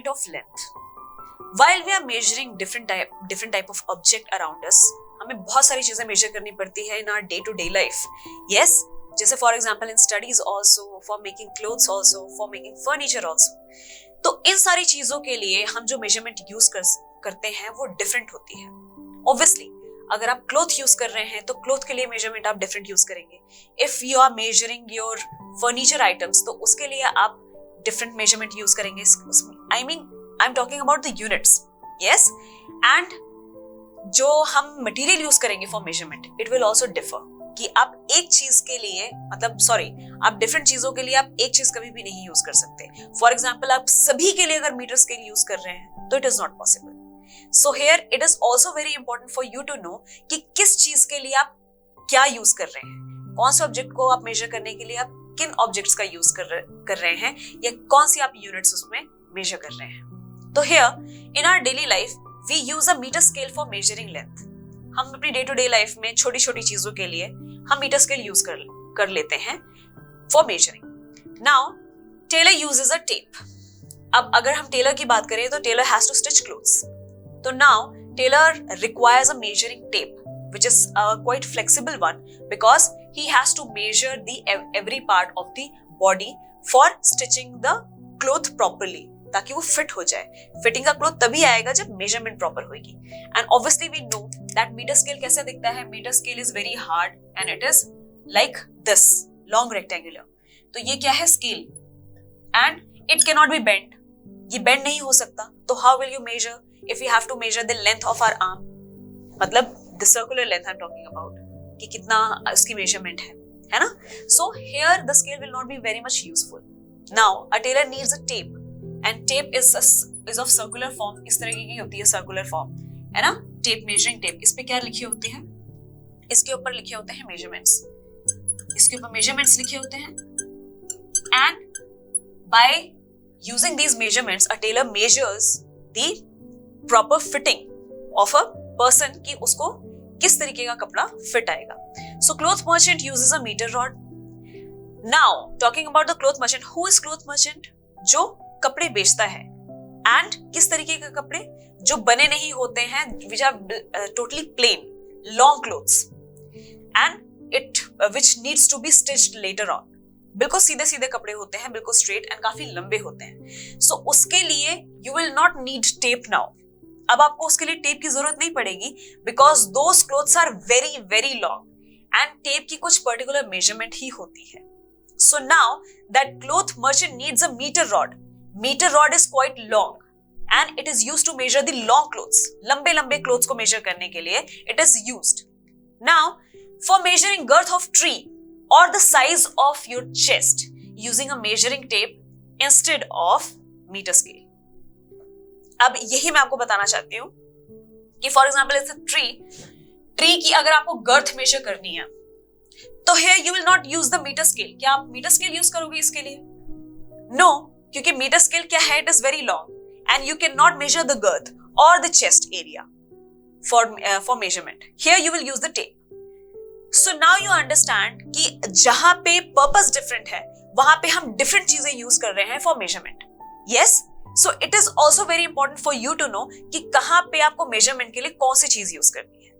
measurement of length. While we are measuring different type of object around us, हमें बहुत सारी चीजें major करनी पड़ती है in our day to day life. Yes, जैसे for example in studies also, for making clothes also, for making furniture also. तो इन सारी चीजों के लिए हम जो मेजरमेंट यूज करते हैं वो डिफरेंट होती है. Obviously, अगर आप क्लोथ यूज कर रहे हैं तो क्लोथ के लिए मेजरमेंट आप डिफरेंट यूज करेंगे. If you are measuring your furniture items तो उसके लिए आप डिफरेंट मेजरमेंट यूज करेंगे. I am talking about the units. Yes, and जो हम मटेरियल यूज करेंगे for measurement it will also differ. कि आप एक चीज के लिए आप डिफरेंट चीजों के लिए आप एक चीज कभी भी नहीं यूज कर सकते. फॉर एग्जाम्पल, आप सभी के लिए अगर मीटर स्केल यूज कर रहे हैं तो it is not possible. So here it is also very important for you to know कि किस चीज के लिए आप क्या यूज कर रहे हैं, कौन से ऑब्जेक्ट को आप मेजर करने के लिए आप किन ऑब्जेक्ट्स का यूज कर रहे हैं या कौन सी आप यूनिट्स उसमें मेजर कर रहे हैं. तो here in our daily life we use a meter scale for measuring length. हम अपनी डे टू डे लाइफ में छोटी छोटी चीजों के लिए हम मीटर स्केल यूज कर लेते हैं for measuring. Now tailor uses a tape. अब अगर हम टेलर की बात करें तो tailor has to stitch clothes. So now tailor requires a measuring tape, which is a quite flexible one because he has to measure the every part of the body for stitching the cloth properly, ताकि वो fit हो जाए. Fitting का cloth तभी आएगा जब measurement proper होगी. And obviously we know that metre scale कैसे दिखता है. Metre scale is very hard and it is like this long rectangular. तो ये क्या है, scale, and it can not be bend. ये बेंड नहीं हो सकता. तो how will you measure? If we have to measure the length of our arm, मतलब the circular length I'm talking about, कि कितना उसकी measurement है ना? So here the scale will not be very much useful. Now a tailor needs a tape, and tape is of circular form. इस तरह की होती है circular form, है ना? Tape, measuring tape. इस पे क्या लिखे होते हैं? इसके ऊपर लिखे होते हैं measurements. इसके ऊपर measurements लिखे होते हैं, and by using these measurements, a tailor measures the proper fitting of a person कि उसको किस तरीके का कपड़ा फिट आएगा. So cloth merchant uses a metre rod. Now talking about the cloth merchant. Who is cloth merchant? जो कपड़े बेचता है. एंड किस तरीके के कपड़े? जो बने नहीं होते हैं, which are totally plain long clothes and it which needs to be stitched later on. बिल्कुल सीधे सीधे कपड़े होते हैं, बिल्कुल स्ट्रेट एंड काफी लंबे होते हैं. सो उसके लिए you will not need tape now. अब आपको उसके लिए टेप की जरूरत नहीं पड़ेगी because those clothes are very very long and tape की कुछ पर्टिकुलर मेजरमेंट ही होती है. So now that cloth merchant needs a metre rod. Metre rod is quite long and it is used to measure the long clothes. लंबे लंबे clothes को measure करने के लिए it is used. Now for measuring girth of tree or the size of your chest using a measuring tape instead of meter scale. अब यही मैं आपको बताना चाहती हूँ कि for example it's a tree की अगर आपको गर्थ मेजर करनी है तो here you will not use the meter scale. क्या आप मीटर स्केल यूज करोगे इसके लिए? No, क्योंकि मीटर स्केल क्या है? It is very long and you cannot measure the girth or the chest area for measurement. Here you will use the tape. So now you understand कि जहां पे purpose different है वहां पे हम डिफरेंट चीजें यूज कर रहे हैं for measurement. Yes, so it is also very important for you to know कि कहां पे आपको मेजरमेंट के लिए कौन सी चीज यूज करनी है.